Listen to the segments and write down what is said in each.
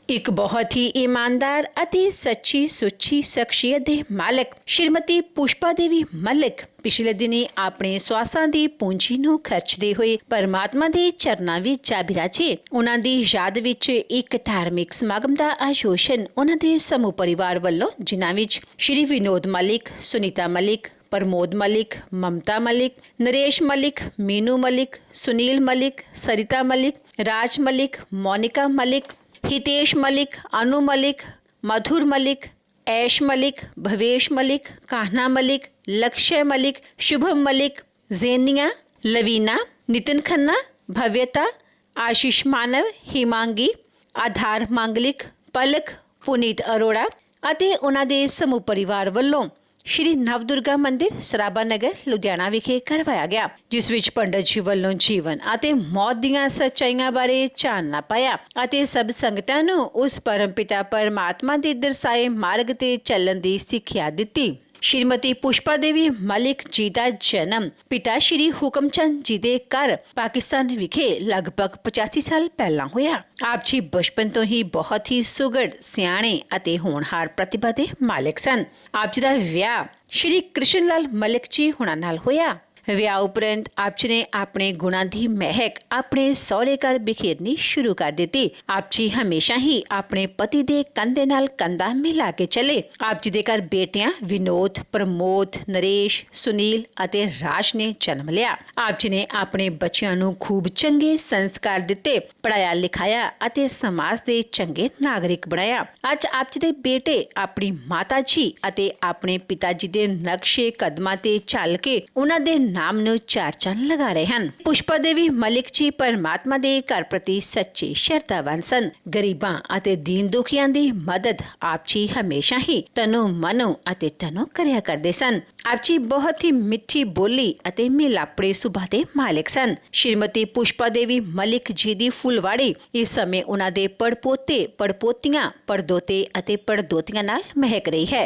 एक बहुत ही ईमानदार ਅਤੇ ਸੱਚੀ ਸੁੱਚੀ ਸ਼ਖਸੀਅਤ ਦੇ ਮਾਲਕ ਸ਼੍ਰੀਮਤੀ ਪੁਸ਼ਪਾ ਦੇਵੀ ਮਲਿਕ ਪਿਛਲੇ ਦਿਨੀ ਆਪਣੇ ਸਵਾਸਾਂ ਦੀ ਪੂੰਜੀ ਨੂੰ ਖਰਚਦੇ ਹੋਏ ਪਰਮਾਤਮਾ ਦੇ ਚਰਨਾਂ ਵਿੱਚ ਜਾ ਬਿਰਾਜੇ। ਉਹਨਾਂ ਦੀ ਯਾਦ ਵਿੱਚ ਇੱਕ ਧਾਰਮਿਕ ਸਮਾਗਮ ਦਾ ਆਯੋਜਨ ਉਹਨਾਂ ਦੇ ਸਮੂਹ ਪਰਿਵਾਰ ਵੱਲੋਂ, ਜਿਨ੍ਹਾਂ ਵਿੱਚ ਸ਼੍ਰੀ ਵਿਨੋਦ ਮਲਿਕ, ਸੁਨੀਤਾ ਮਲਿਕ, प्रमोद मलिक, ममता मलिक, नरेश मलिक, मीनू मलिक, सुनील मलिक, सरिता मलिक, राज मलिक, मोनिका मलिक, हितेश मलिक, अनु मलिक, मधुर मलिक, ऐश मलिक, भवेश मलिक, कान्हा मलिक, लक्ष्य मलिक, शुभम मलिक, जेनिया, लवीना, नितिन खन्ना, भव्यता, आशीष मानव, हिमांगी, आधार मांगलिक, पलक, पुनीत अरोड़ा ਅਤੇ ਉਹਨਾਂ ਦੇ ਸਮੂਹ ਪਰਿਵਾਰ ਵੱਲੋਂ श्री नवदुर्गा मंदिर सराबा नगर लुधियाना विखे करवाया गया, जिस विच पंडित जी ਵੱਲੋਂ जीवन ਅਤੇ मौत ਦੀਆਂ ਸੱਚਾਈਆਂ ਬਾਰੇ ਚਾਨਣਾ ਪਾਇਆ ਅਤੇ ਸਭ ਸੰਗਤਾਂ ਨੂੰ ਉਸ ਪਰਮਪਿਤਾ ਪਰਮਾਤਮਾ ਦੇ ਦਰਸਾਏ ਮਾਰਗ ਤੇ ਚੱਲਣ ਦੀ ਸਿੱਖਿਆ ਦਿੱਤੀ। श्रीमती पुष्पा देवी मलिक जी का जन्म पिता श्री हुकमचंद जी के घर पाकिस्तान विखे लगभग 85 साल पहला होया। आप जी बचपन तो ही बहुत ही सुगड़, सियाणे ਅਤੇ होनहार प्रतिभा के मालिक सन। आप जी का विआह श्री कृष्ण लाल मलिक जी हुणां नाल होया। विआह उपरंत आप जी ने अपने गुणां दी महक अपने सहुरे घर बिखेरनी शुरू कर दी। आप जी हमेशा ही अपने पति दे कंधे नाल कंधा मिला के चले। आप जी दे घर बेटियां विनोद, प्रमोद, नरेश, सुनील ਅਤੇ राज ने जन्म लिया। आप जी ने अपने बच्चों नूं खूब चंगे संस्कार दिते, पढ़ाया लिखाया ਅਤੇ समाज ਦੇ चंगे नागरिक बनाया। ਅੱਜ आप जी दे बेटे अपनी माता जी ਅਤੇ अपने पिता जी दे नक्शे कदमां ते चल के उन्हां दे नाम ਨੂੰ ਚਾਰ ਚੰਨ ਲਗਾ ਰਹੇ ਹਨ। ਪੁਸ਼ਪਾ ਦੇਵੀ ਮਲਿਕ ਜੀ ਪਰਮਾਤਮਾ ਦੇ ਘਰ ਪ੍ਰਤੀ ਸੱਚੇ ਸ਼ਰਧਾਵਾਨ ਸਨ। ਗਰੀਬਾਂ ਅਤੇ ਦੀਨ ਦੁਖੀਆਂ ਦੀ ਮਦਦ ਆਪ ਜੀ ਹਮੇਸ਼ਾ ਹੀ ਤਨੋਂ ਮਨੋਂ ਅਤੇ ਤਨੋਂ ਕਰਿਆ ਕਰਦੇ ਸਨ। ਆਪ ਜੀ ਬਹੁਤ ਹੀ ਮਿੱਠੀ ਬੋਲੀ ਅਤੇ ਮਿਲਾਪੜੇ ਸੁਭਾਅ ਦੇ ਮਾਲਕ ਸਨ। ਸ਼੍ਰੀਮਤੀ ਪੁਸ਼ਪਾ ਦੇਵੀ ਮਲਿਕ ਜੀ ਦੀ ਫੁਲਵਾੜੀ ਇਸ ਸਮੇਂ ਉਹਨਾਂ ਦੇ ਪੜਪੋਤੇ, ਪੜਪੋਤੀਆਂ, ਪੜਦੋਤੇ ਅਤੇ ਪੜਦੋਤੀਆਂ ਨਾਲ ਮਹਿਕ ਰਹੀ ਹੈ।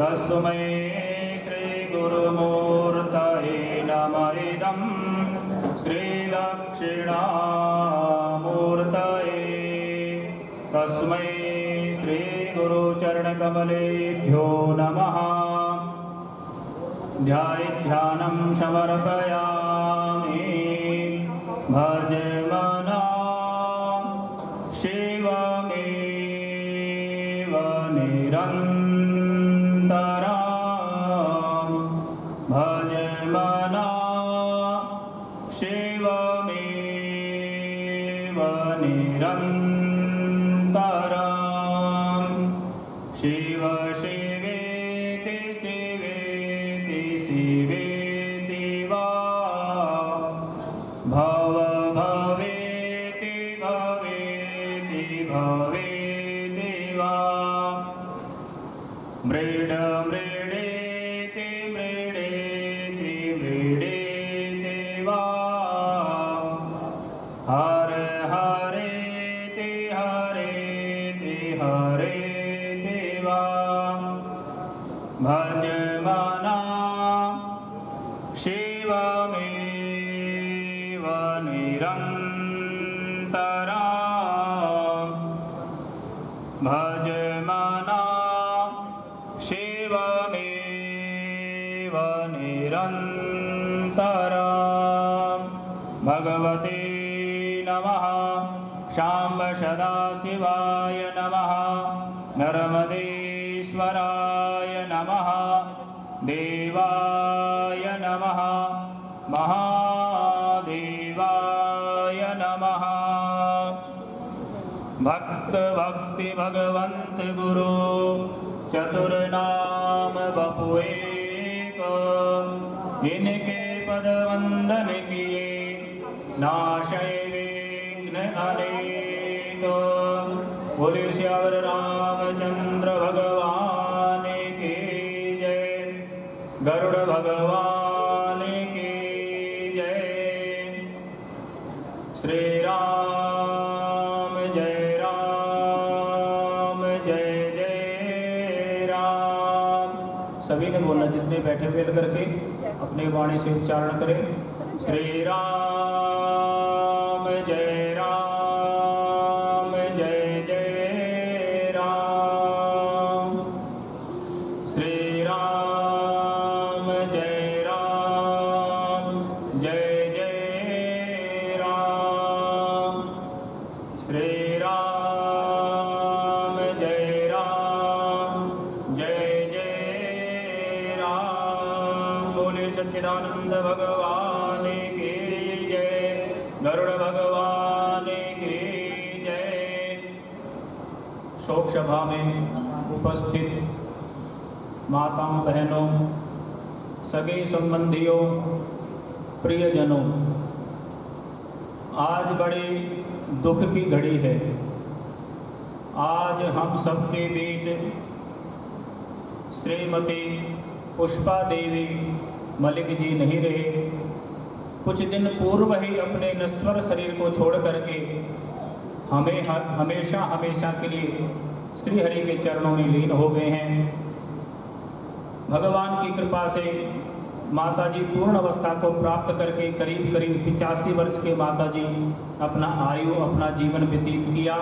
तस्मै श्री गुरुमूर्तये नमः। इदं श्री दक्षिणामूर्तये तस्मै श्री गुरुचरणकमलेभ्यो नमः। ध्यानं समर्पयामि। भजमना शिवमेव निरन्तरं। भजमना शिवमेव निरन्तरं। शिव शिवेति शिवेति शिवेति वा। भव भवेति भवेति भवेति वा। मृड मृडेति मृडेति मृडेति वा। हर हरेति हरेति हरेति वा। भजमना शिवमेव निरन्तरं। भजमना शिवमेव निरन्तरं। भगवते नमः। शाम्ब सदाशिवाय नमः। नर्मदेश्वराय नमः। देवाय नमः। महादेवाय नमः। भक्त भक्ति भगवंत गुरु चतुर्नाम बपु एक। इनके पद वंदन किए नाशय विघ्न अनेक। बोले श्यावर रामचंद्र भगवान की जय। गरुड़ भगवान की जय। श्री राम जय राम जय जय राम। सभी ने बोलना, जितने बैठे हुए मिल करके अपने वाणी से उच्चारण करें। श्री राम जय राम जय जय राम। श्री राम जय राम जय जय राम। श्री राम जय राम जय जय राम। बोले सच्चिदानंद भगवान की जय, गरुड़ भगवान की जय। शोक सभा में उपस्थित माताओं, बहनों, सगे संबंधियों, प्रियजनों, आज बड़े दुख की घड़ी है। आज हम सबके बीच श्रीमती पुष्पा देवी मलिक जी नहीं रहे। कुछ दिन पूर्व ही अपने नश्वर शरीर को छोड़ करके हमें हमेशा हमेशा के लिए श्री हरि के चरणों में लीन हो गए हैं। भगवान की कृपा से माता जी पूर्ण अवस्था को प्राप्त करके करीब करीब 85 वर्ष के माता जी अपना आयु, अपना जीवन व्यतीत किया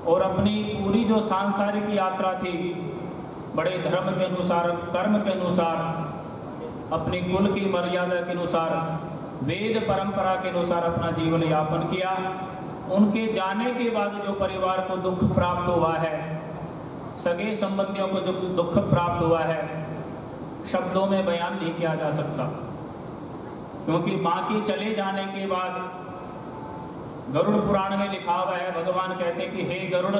और अपनी पूरी जो सांसारिक यात्रा थी बड़े धर्म के अनुसार, कर्म के अनुसार, अपनी कुल की मर्यादा के अनुसार, वेद परंपरा के अनुसार अपना जीवन यापन किया। उनके जाने के बाद जो परिवार को दुख प्राप्त हुआ है, सगे संबंधियों को जो दुख प्राप्त हुआ है, शब्दों में बयान नहीं किया जा सकता। क्योंकि माँ के चले जाने के बाद गरुड़ पुराण में लिखा हुआ है, भगवान कहते हैं कि हे गरुड़,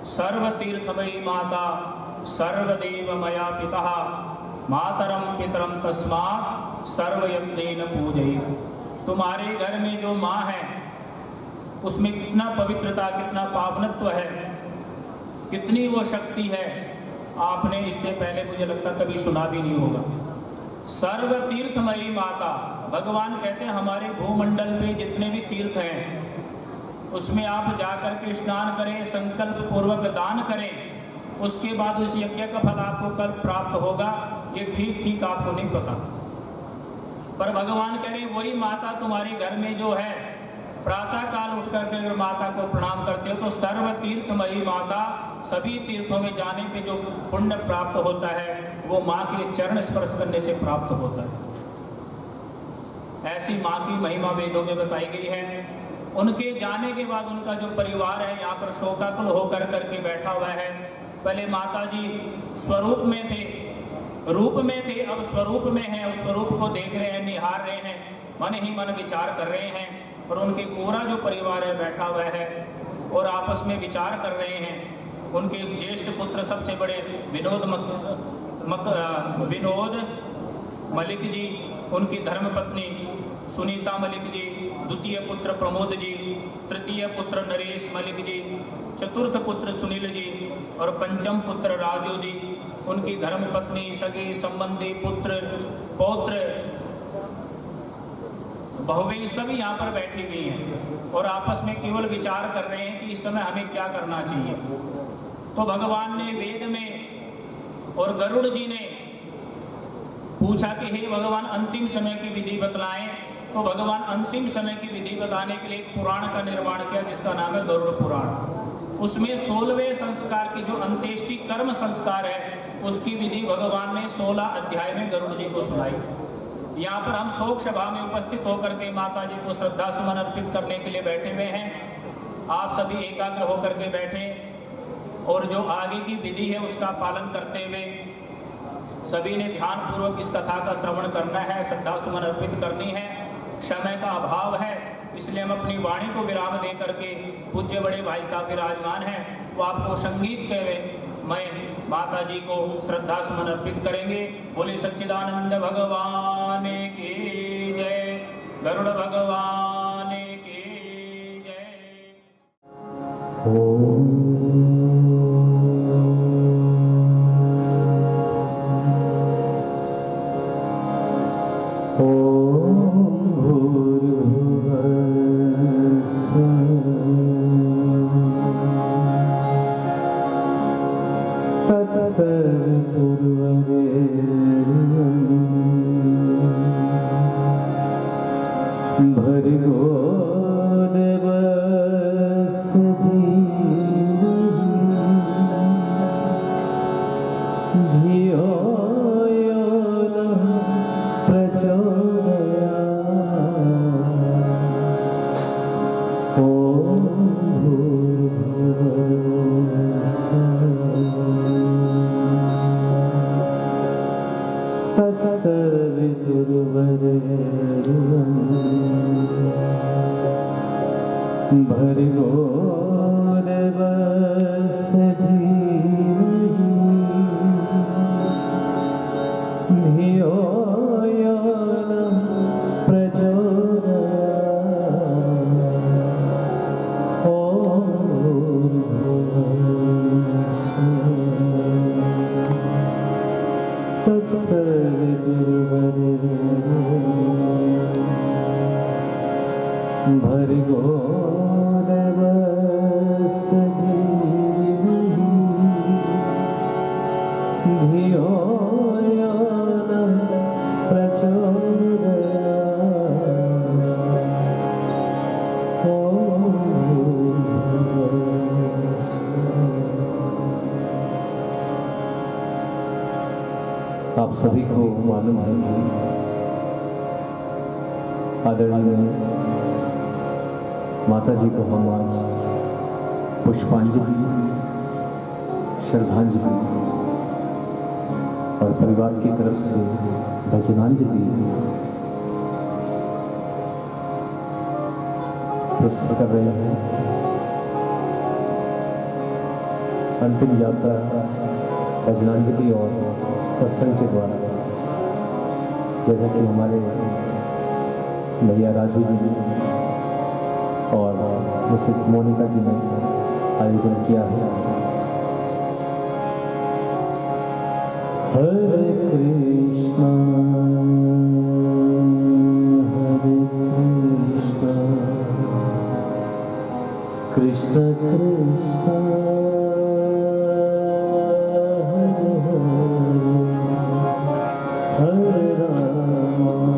सर्व तीर्थमयी माता सर्वदेव मया पिता मातरम पितरम तस्मात् सर्वयत्नेन पूजयि। तुम्हारे घर में जो माँ है उसमें कितना पवित्रता, कितना पावनत्व है, कितनी वो शक्ति है, आपने इससे पहले मुझे लगता कभी सुना भी नहीं होगा। सर्व तीर्थमयी माता, भगवान कहते हैं हमारे भूमंडल पे जितने भी तीर्थ हैं उसमें आप जाकर के स्नान करें, संकल्प पूर्वक दान करें, उसके बाद उस यज्ञ का फल आपको कल प्राप्त होगा, ये ठीक ठीक आपको नहीं पता। पर भगवान कह रहे वही माता तुम्हारे घर में जो है, प्रातः काल उठ करके अगर माता को प्रणाम करते हो तो सर्व तीर्थमयी माता, सभी तीर्थों में जाने पे जो पुण्य प्राप्त होता है वो माँ के चरण स्पर्श करने से प्राप्त होता है। ऐसी माँ की महिमा वेदों में बताई गई है। उनके जाने के बाद उनका जो परिवार है यहाँ पर शोकाकुल होकर करके बैठा हुआ है। पहले माता जी स्वरूप में थे, रूप में थे, अब स्वरूप में हैं, उस स्वरूप को देख रहे हैं, निहार रहे हैं, मन ही मन विचार कर रहे हैं। और उनके पूरा जो परिवार है बैठा हुआ है और आपस में विचार कर रहे हैं। उनके ज्येष्ठ पुत्र सबसे बड़े विनोद मलिक जी, उनकी धर्मपत्नी सुनीता मलिक जी, द्वितीय पुत्र प्रमोद जी, तृतीय पुत्र नरेश मलिक जी, चतुर्थ पुत्र सुनील जी और पंचम पुत्र राजू जी। उनकी धर्मपत्नी, सगे संबंधी, पुत्र पौत्र बहुवें सभी यहाँ पर बैठी हुई हैं और आपस में केवल विचार कर रहे हैं कि इस समय हमें क्या करना चाहिए। तो भगवान ने वेद में और गरुड़ जी ने पूछा कि हे भगवान अंतिम समय की विधि बतलाएं। तो भगवान अंतिम समय की विधि बताने के लिए एक पुराण का निर्माण किया जिसका नाम है गरुड़ पुराण। उसमें 16वें संस्कार की जो अंत्येष्टि कर्म संस्कार है उसकी विधि भगवान ने 16 अध्याय में गरुड़ जी को सुनाई। यहाँ पर हम शोक सभा में उपस्थित होकर के माता जी को श्रद्धा सुमन अर्पित करने के लिए बैठे हुए हैं। आप सभी एकाग्र होकर के बैठे और जो आगे की विधि है उसका पालन करते हुए सभी ने ध्यान पूर्वक इस कथा का श्रवण करना है, श्रद्धा सुमन अर्पित करनी है। समय का अभाव है इसलिए हम अपनी वाणी को विराम दे करके पूज्य बड़े भाई साहब विराजमान हैं, वो आपको संगीत के मैं माता जी को श्रद्धा सुमन अर्पित करेंगे। बोले सच्चिदानंद भगवान की जय, गरुड़ भगवान की जय। तत्सवितुर्वरेण्यं भर्गो देवस्य धीमहि धियो यो नः प्रचोदयात्। ॐ भूर्भुवः स्वः तत्सवितुर्वरेण्यं भर्गो देवस्य धीमहि धियो यो नः प्रचोदयात्। ॐ भूर्भुवः तत्सवितुर्वरेण्यं भर्गो देवस्य धीमहि धियो यो नः प्रचोदयात्। ॐ भूर्भुवः। आप सभी को मालूम है आदरणीय माता जी को हम आज पुष्पांजलि, श्रद्धांजलि और परिवार की तरफ से भजनांजलि प्रस्तुत कर रहे हैं। अंतिम यात्रा भजनांजलि और सत्संग के द्वारा, जैसा कि हमारे भैया राजू जी और मिसेस मोनिका जी ने आयोजन किया है। हरे कृष्णा कृष्ण कृष्ण हरे राम राम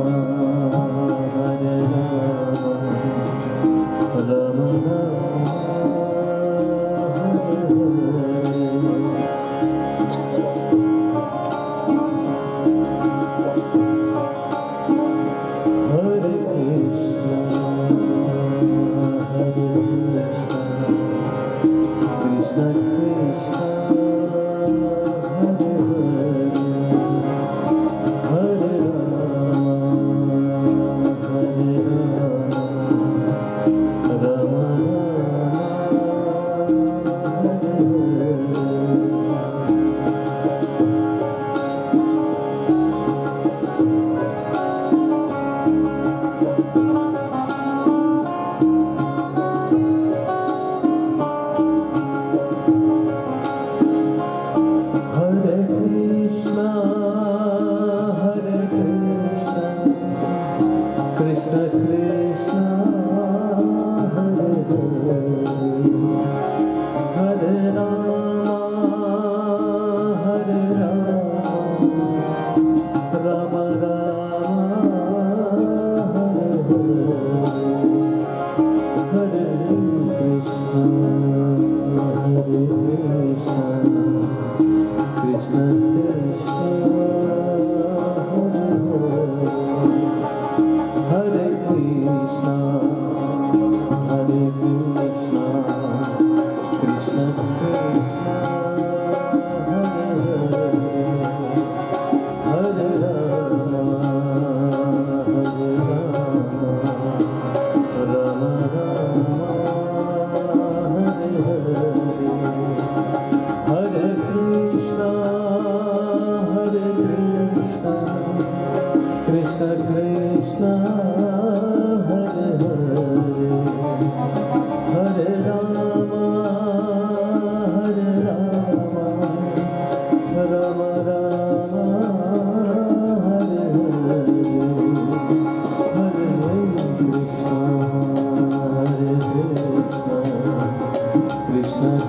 Krishna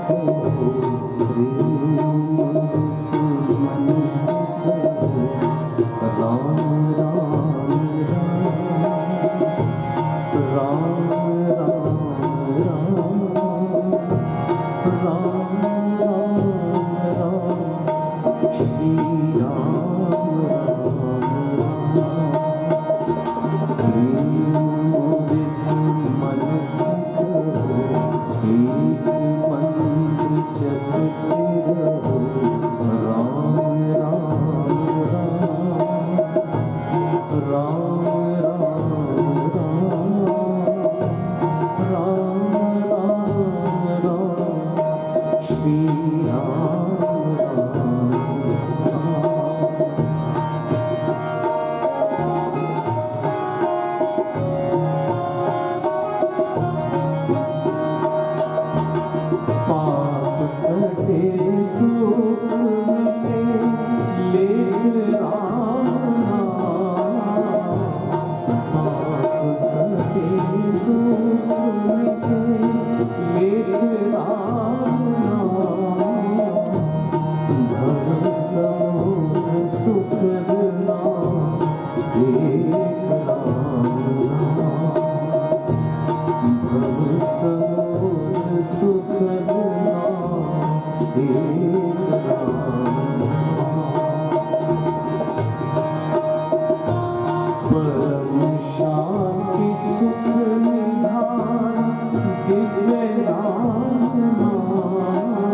कहो प्रेम मन से कहो राम राम राम राम राम राम राम राम श्री राम प्रेम मन से कहो एक मंत्र जपते रहो राम राम राम राम राम राम राम श्री राम पाप कटे दुख मिटे लेख राम नाम पाप कटे दुख मिटे लेख राम नाम धन समूह सुख नाम एक राम नाम भव सरोज सुख नाम एक राम परम शांति सुख निधान दिव्य राम नाम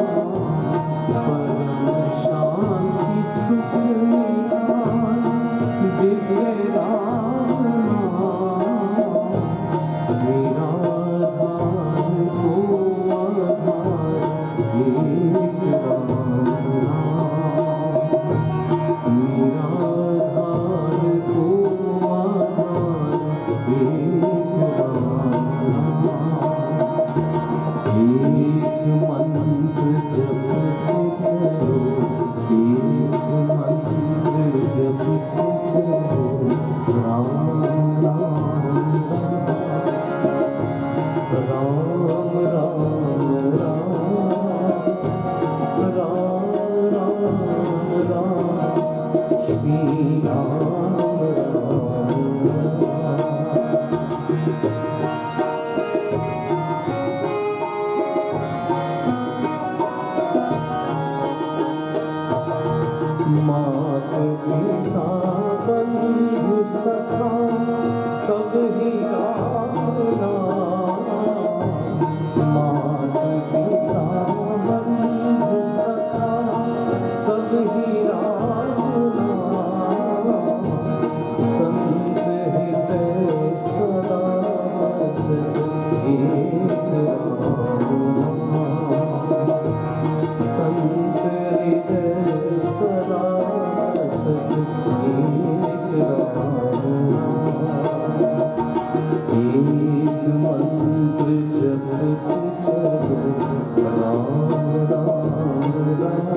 परम शांति सुख निधान दिव्य राम नाम निराधार को आधार एक राम नाम निराधार को आधार एक राम नाम एक मंत्र जपते चलो एक मंत्र जपते चलो राम राम राम राम राम राम राम श्री राम मात पिता बंधु सखा सब ही राम नाम मात पिता बंधु सखा सब ही राम नाम संत हृदय सदा बसत एक राम नाम संत हृदय सदा बसत एक राम नाम एक मंत्र जपते चलो राम राम राम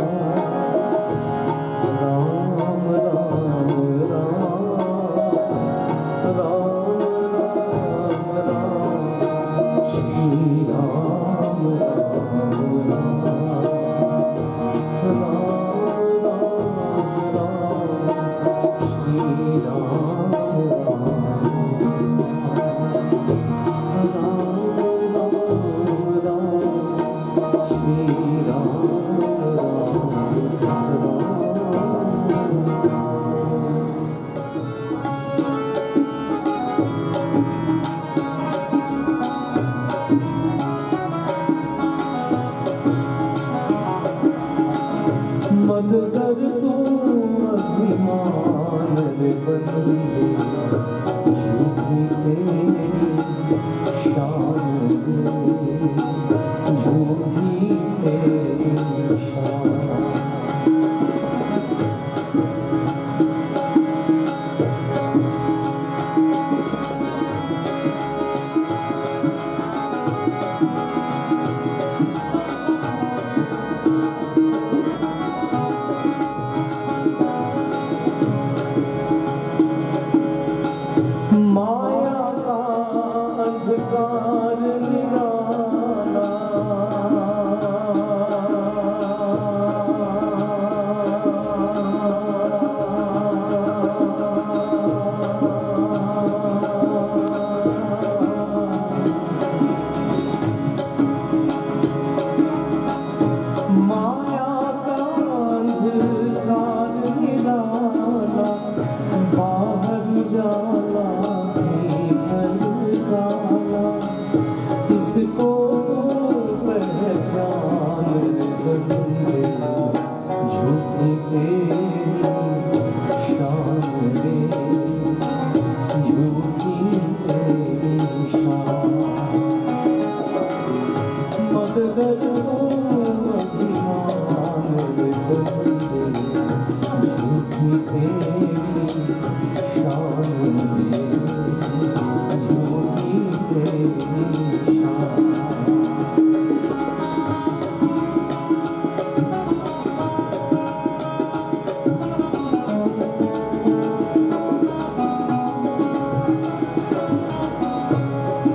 राम राम राम राम राम श्री राम राम श्री राम राम श्री राम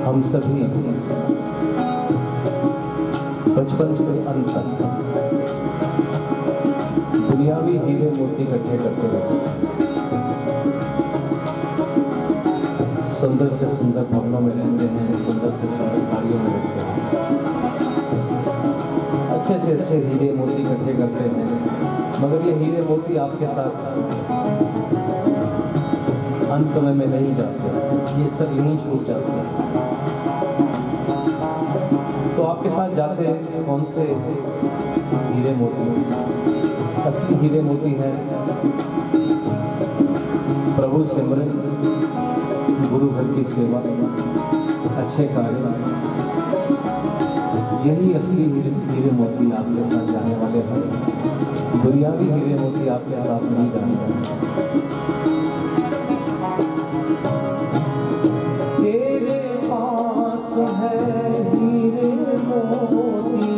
हम सभी बचपन से अंत तक दुनियावी हीरे मोती इकट्ठे करते रहे। सुंदर से सुंदर भवनों में रहते हैं, सुंदर से सुंदर गाड़ियों में रहते हैं, अच्छे से अच्छे हीरे मोती इकट्ठे करते हैं, मगर ये हीरे मोती आपके साथ अंत समय में नहीं जाते, ये सब यूं ही छूट जाते हैं। तो आपके साथ जाते हैं कौन से हीरे मोती? असली हीरे मोती है प्रभु सिमरन, गुरु घर की सेवा, अच्छे कार्य, यही असली हीरे मोती आपके साथ जाने वाले हैं। दुनियावी हीरे मोती आपके साथ नहीं जाने। तेरे पास है हीरे मोती,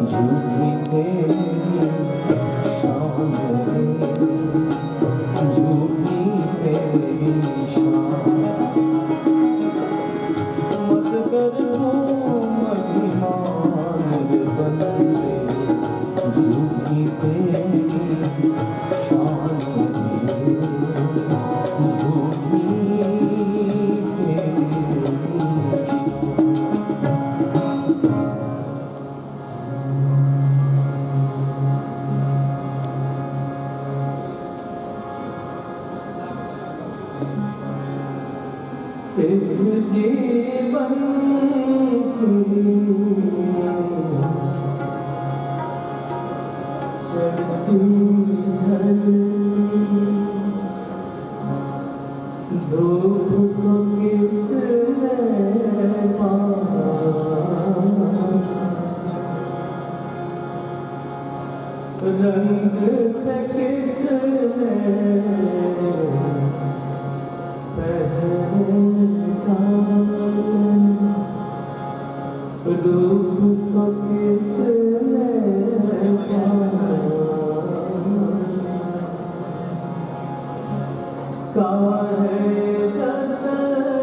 झूठी तेरी शान है, झूठी तेरी शान, मत कर तू महिमान बंदे, झूठी तेरी शान है, झूठी इस जीवन चलती धूप को किसने पाया, रंग पे किसने रूप को किसने काहे जतन करे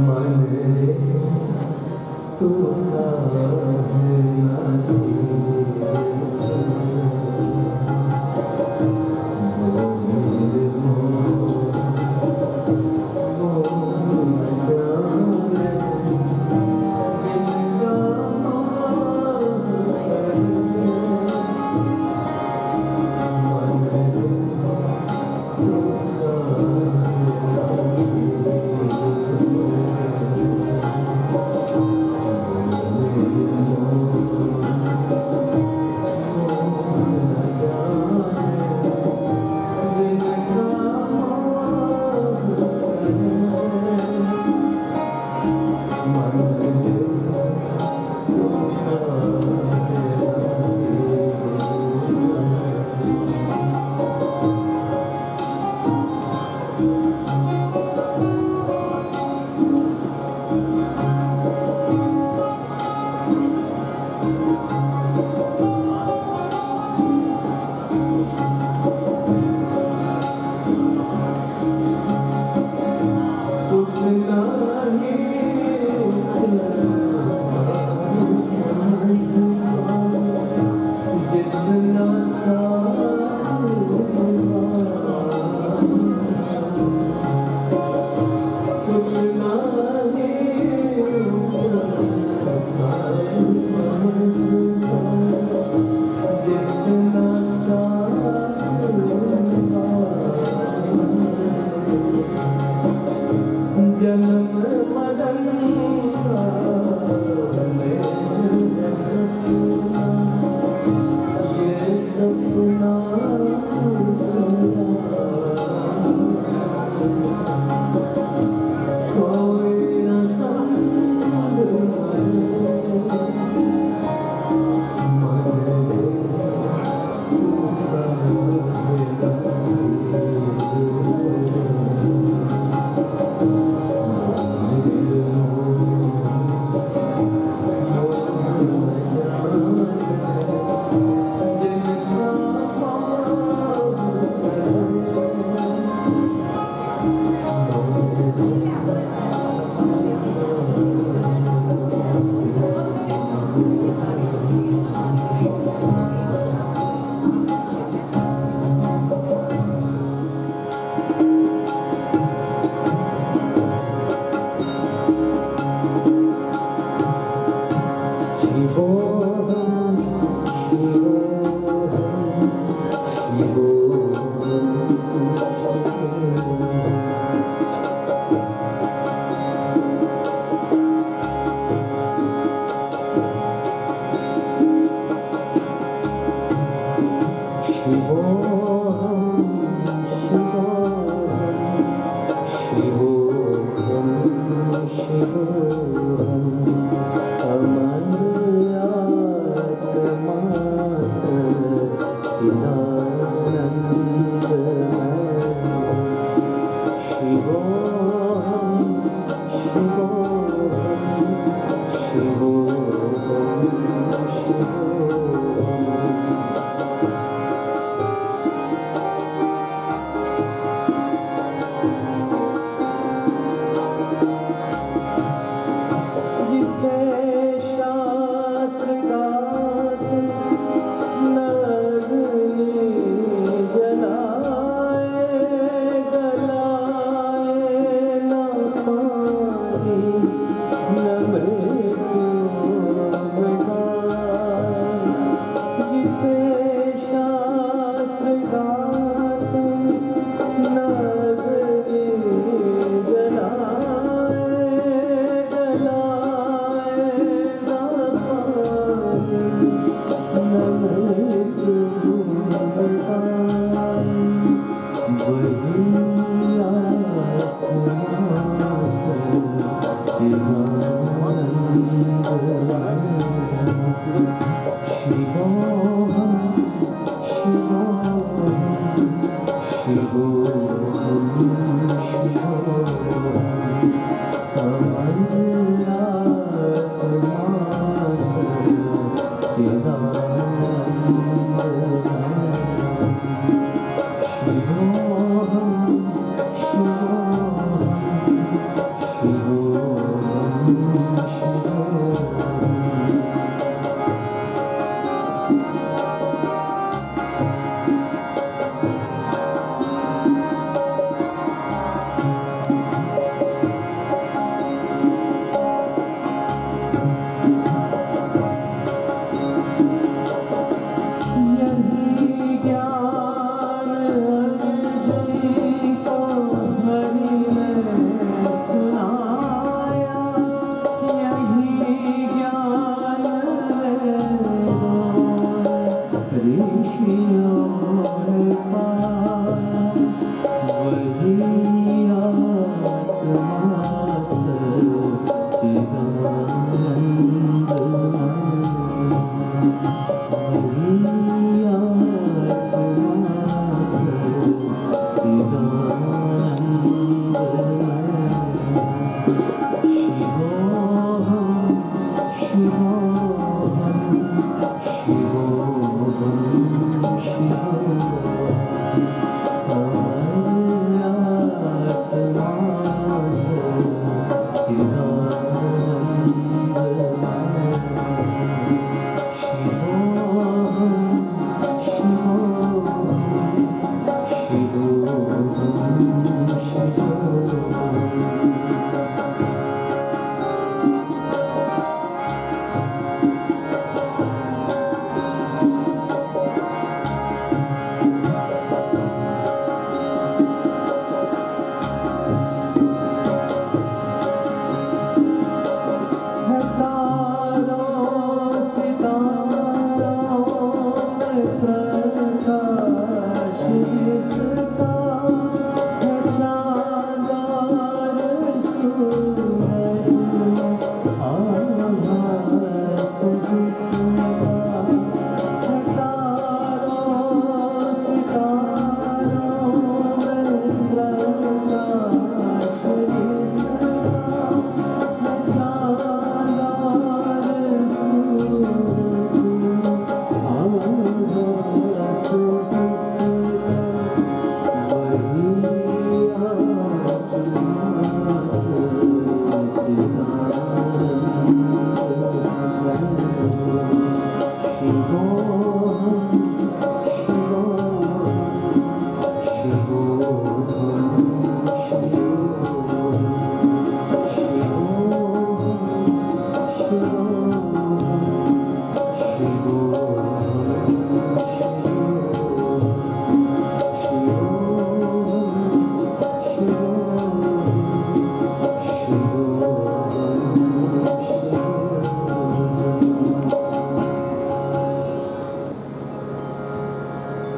मन रे तू काहे नहीं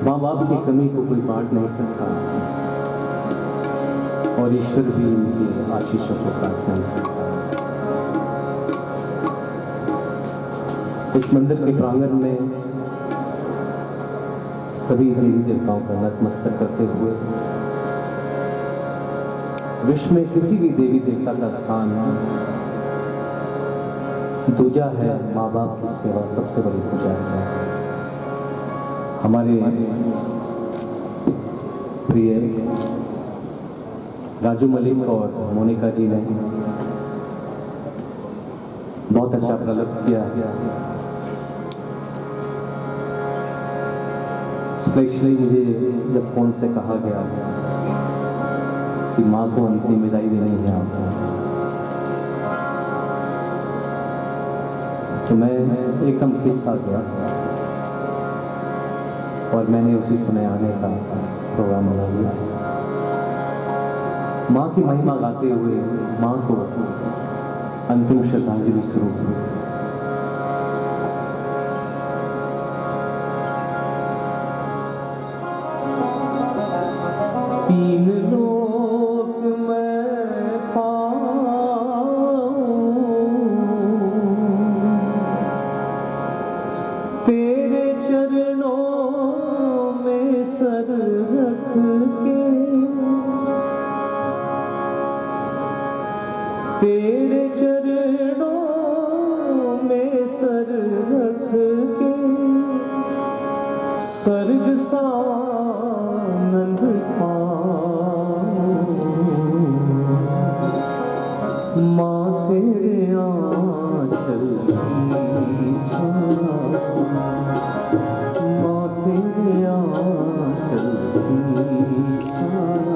माँ बाप की कमी को कोई बांट नहीं सकता और ईश्वर भी इनकी आशीषों को काट नहीं सकता। इस मंदिर के प्रांगण में सभी देवी देवताओं का नतमस्तक करते हुए विश्व में किसी भी देवी देवता का स्थान दूजा है, माँ बाप की सेवा सबसे बड़ी पूजा है। हमारे प्रिय राजू मलिक और मोनिका जी ने बहुत अच्छा प्रकट किया। स्पेशली मुझे जब फोन से कहा गया कि माँ को अंतिम विदाई देनी है आपको, तो मैं एकदम खिस सा गया और मैंने उसी समय आने का प्रोग्राम बना लिया। माँ की महिमा गाते हुए माँ को अंतिम श्रद्धांजलि शुरू हुई। तीन लोक मैं पाऊं, तेरे चरणों में सर रख के, तेरे चरणों में सर रख के, स्वर्ग सानंद पाऊं। माँ तेरे आंचल की छाया, माँ तेरे आंचल की छाया।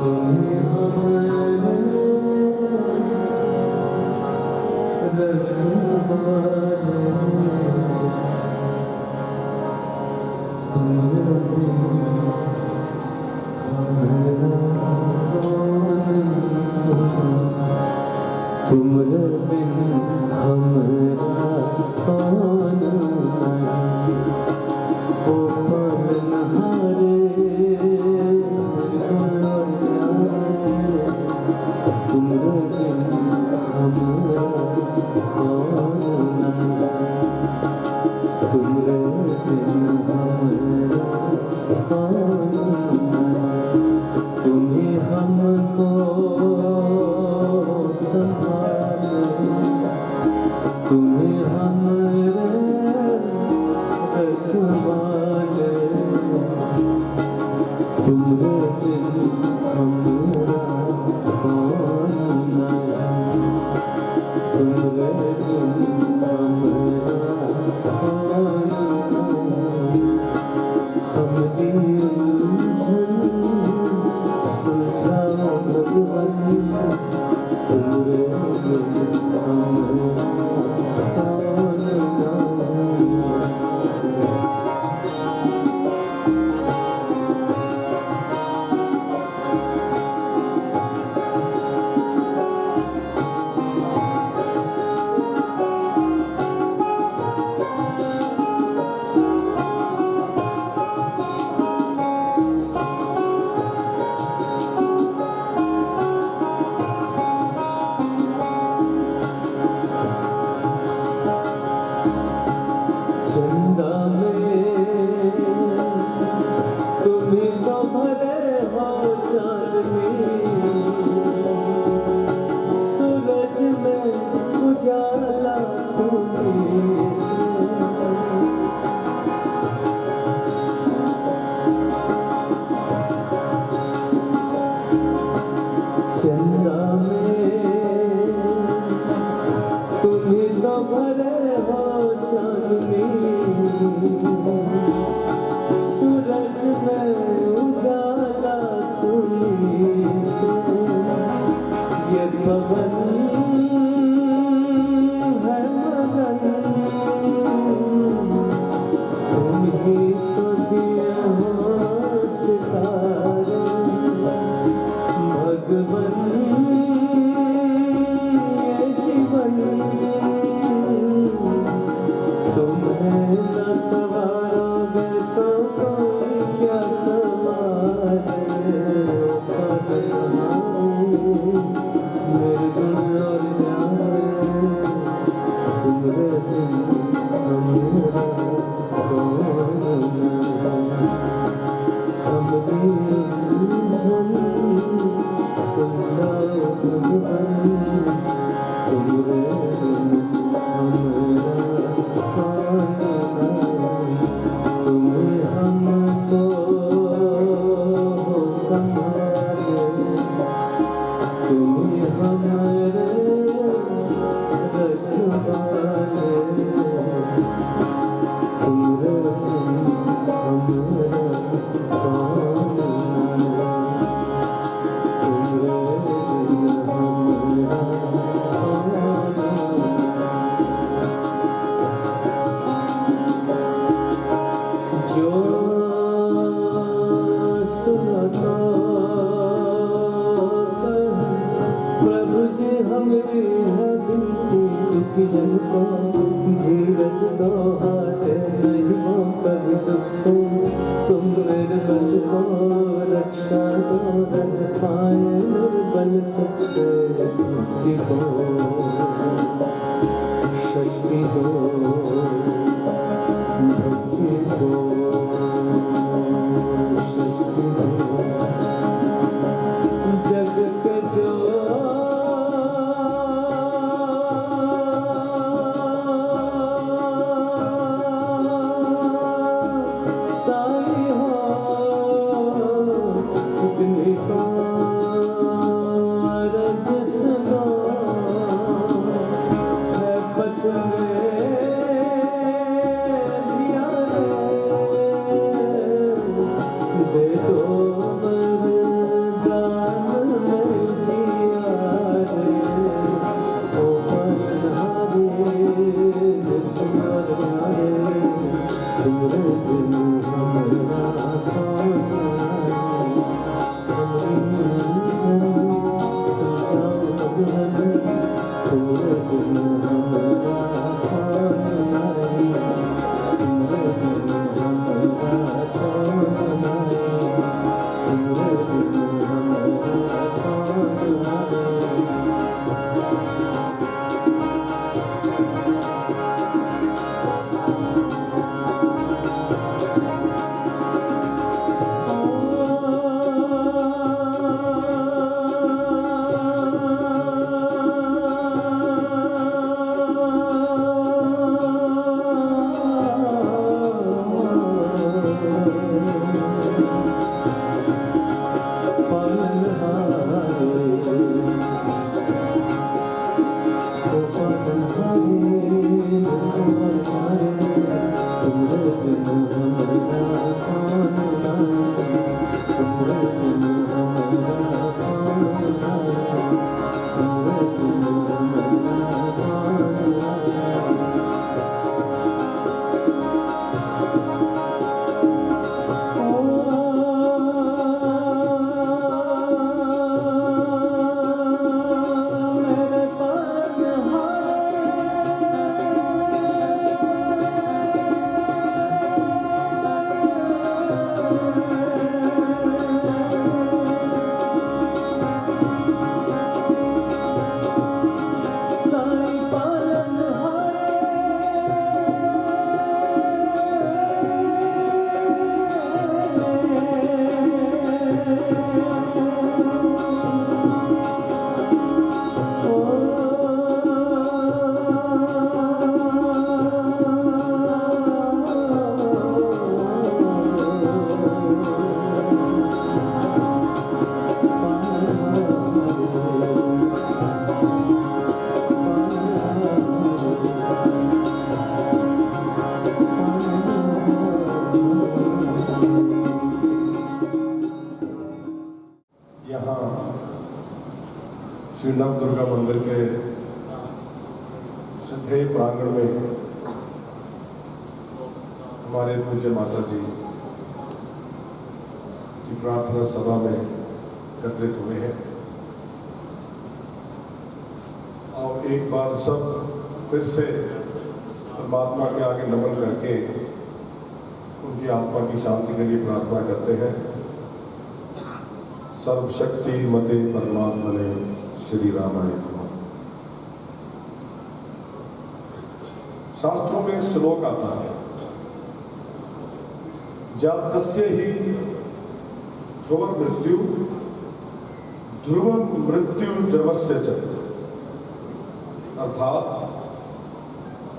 तुम्हें हमारे रखवाले, तुम्हारे तुमरे बिन हमरा कौन नहीं, ओ पालनहारे तुमरे बिन हमरा कौन नहीं, तुमरे बिन हमरा कौन नहीं, तुम्हें हमको संभाले, तुम्हें हमरे रखवाले, तुमरे बिन हमरा कौन नहीं, तुमरे बिन हमरा कौन नहीं, हम उलझन सुलझाओ भगवान, तुमरे बिन हमरा कौन नहीं। चंदा में तुम्ही तो भरे हो चांदनी, सूरज में उजाला तुम्ही से, चंदा में तुम्ही तो भरे हो चांदनी, सूरज में उजाला तुम्ही से, ये पवन है मगन, तुम ही तो दिए हो सितारे, भगवन ये जीवन तुम्हें न सवारोगे तो कोई क्या सवारे, मेरे गुण और न्याय, तुमरे बिन हमरा कौन नहीं, हम उलझन सुलझाओ भगवान, तुमरे बिन हमरा कौन नहीं, तुम्हें हमको संभाले, तुम्हें हमारे रखवाले, तुमरे बिन हमरा कौन नहीं, तुमरे बिन हमरा कौन नहीं। जो सुनो प्रभु जी हमरी है बिनती, दुखी जन को धीरज दो, हाथे नहीं हो कभी दुख से, तुम निर्बल को रक्षा दो, रख पाए निर्बल सुख से मुक्ति को, शक्ति दो भक्ति को, शक्ति दो जग के जो साई हो, कितनी कारज सुनो है पथ में दिया दे दो वरदान, श्री नव दुर्गा मंदिर के श्रद्धेय प्रांगण में हमारे पूज्य माता जी की प्रार्थना सभा में एकत्रित हुए हैं और एक बार सब फिर से परमात्मा के आगे नमन करके उनकी आत्मा की शांति के लिए प्रार्थना करते हैं। सर्वशक्ति मते परमात्मने श्री रामाय नमः। शास्त्रों में एक श्लोक आता है, जातस्य ही ध्रुव मृत्यु ध्रुव मृत्यु जवस्य च, अर्थात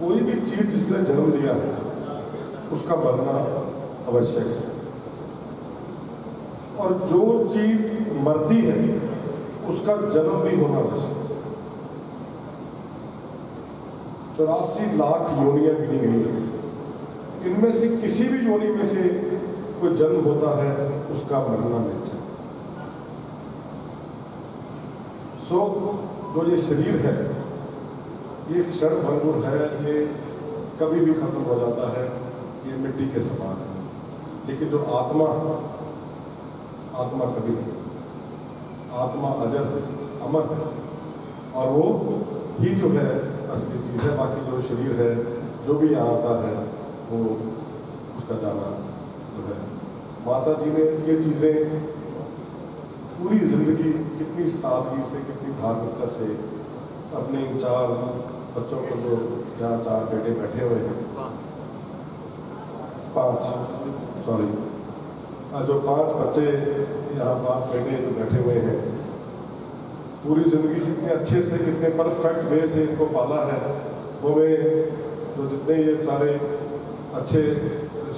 कोई भी चीज जिसने जन्म लिया है उसका मरना आवश्यक है, और जो चीज मरती है उसका जन्म भी होना आवश्यक है। 84 लाख योनियां गिनी गई है, इनमें से किसी भी योनि में से कोई जन्म होता है उसका मरना निश्चित। जो ये शरीर है ये क्षण भंगुर है, ये कभी भी खत्म हो जाता है, ये मिट्टी के समान है। लेकिन जो आत्मा कभी नहीं, आत्मा अजर है, अमर है, और वो ही जो है असली चीज है। बाकी जो शरीर है जो भी यहाँ आता है वो उसका जाना जो है। माता जी ने ये चीजें पूरी जिंदगी कितनी सादगी से, कितनी धार्मिकता से अपने 4 बच्चों को, जो यहाँ 4 बेटे बैठे हुए हैं, 5 बच्चे यहाँ 5 बेटे जो बैठे हुए हैं, पूरी जिंदगी कितने अच्छे से, कितने परफेक्ट वे से इनको पाला है। वो वे जो जितने ये सारे अच्छे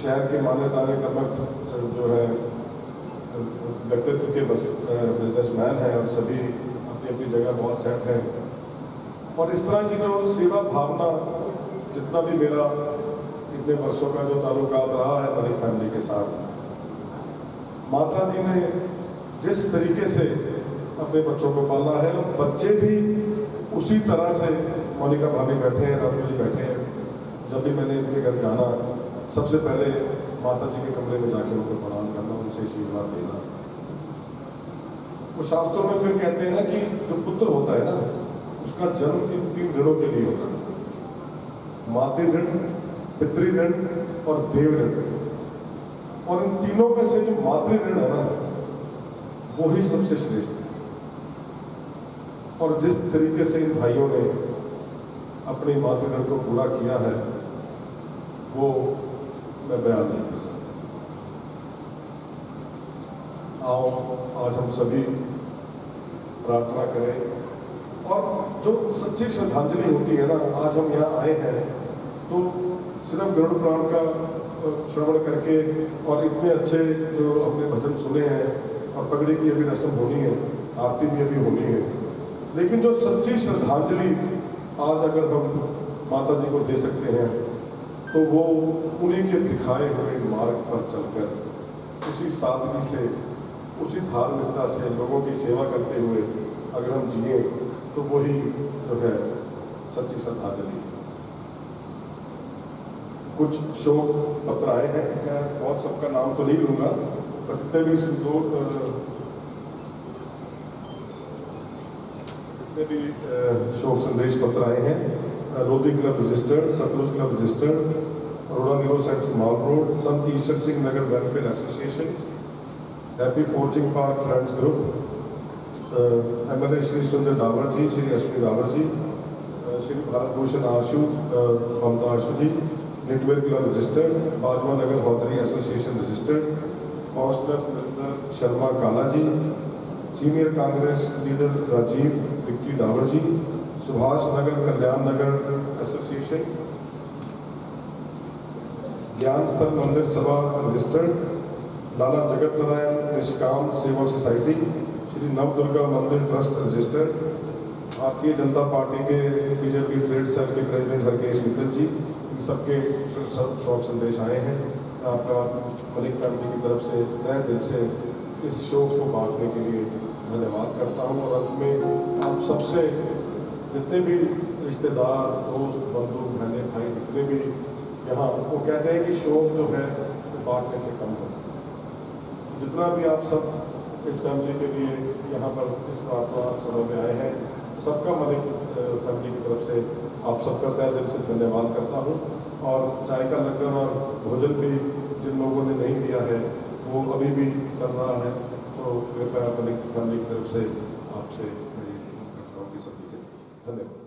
शहर के माने ताने कर्मठ जो है व्यक्तित्व के बिजनेसमैन हैं, और सभी अपनी अपनी जगह बहुत सेट हैं। और इस तरह की जो सेवा भावना, जितना भी मेरा इतने वर्षों का जो ताल्लुकात रहा है हमारी फैमिली के साथ, माता जी ने जिस तरीके से अपने बच्चों को पाला है, और बच्चे भी उसी तरह से, मोनिका भाभी बैठे हैं, राजू जी बैठे हैं, जब भी मैंने इनके घर जाना, सबसे पहले माता जी के कमरे में जाके उनको प्रणाम करना, उनसे आशीर्वाद देना। वो शास्त्रों में फिर कहते हैं ना कि जो पुत्र होता है ना, उसका जन्म इन 3 ऋणों के लिए होता है, मातृ ऋण, पितृ ऋण और देव ऋण। और इन तीनों में से जो मातृ ऋण है ना, वो ही सबसे श्रेष्ठ है। और जिस तरीके से इन भाइयों ने अपनी मातृ ऋण को पूरा किया है, वो मैं बयान नहीं कर सकता। आओ आज हम सभी प्रार्थना करें, और जो सच्ची श्रद्धांजलि होती है ना, आज हम यहाँ आए हैं तो सिर्फ गरुड़ पुराण का श्रवण करके और इतने अच्छे जो अपने भजन सुने हैं, और पगड़ी की अभी रस्म होनी है, आरती भी अभी होनी है, लेकिन जो सच्ची श्रद्धांजलि आज अगर हम माता जी को दे सकते हैं तो वो उन्हीं के दिखाए हुए मार्ग पर चलकर, उसी सादगी से उसी धार्मिकता से लोगों की सेवा करते हुए अगर हम जिए तो वही जो है सच्ची श्रद्धांजलि। कुछ शोक पत्र आए हैं, मैं बहुत सबका नाम तो नहीं लूँगा, पर जितने भी शोक संदेश पत्र आए हैं, Lodhi club registered, Satluj club registered, Arora neuro centre mall road, Sant Ishwar Singh Nagar welfare association, happy forging park friends group, MLA Shri Sundar Dawar ji, Shri Ashwini Dawar ji, Shri Bharat Bhushan Ashu Mamta Ashu ji, Netware club registered, Bajwa Nagar हौतरी association registered, councillor Narendra Sharma Kala ji, senior Congress leader Rajeev Vicky Dawar ji, Subhash Nagar Kalyan Nagar association, Gyan Sthal मंदिर सभा रजिस्टर्ड, लाला जगत नारायण निष्काम सेवा सोसाइटी, श्री नवदुर्गा मंदिर trust registered, Bharatiya Janata party के बीजेपी ट्रेड सेल के president Harkesh Mittal जी, इन सबके शोक संदेश आए हैं। आपका मलिक फैमिली की तरफ से तहे दिल से इस शोक को बांटने के लिए धन्यवाद करता हूँ। और अंत में आप सबसे जितने भी रिश्तेदार, दोस्त, बंधु, बहने, भाई जितने भी यहाँ, वो कहते हैं कि शोक जो है वो बांटने से कम हो। जितना भी आप सब इस फैमिली के लिए यहाँ पर इस प्रार्थना सभा में आए हैं, सबका मलिक फैमिली की तरफ से आप सबका तहे दिल से धन्यवाद करता हूँ। और चाय का लंगर और भोजन भी जिन लोगों ने नहीं दिया है वो अभी भी चल रहा है, तो कृपया मलिक फैमिली की तरफ से आपसे मेरी सभी धन्यवाद।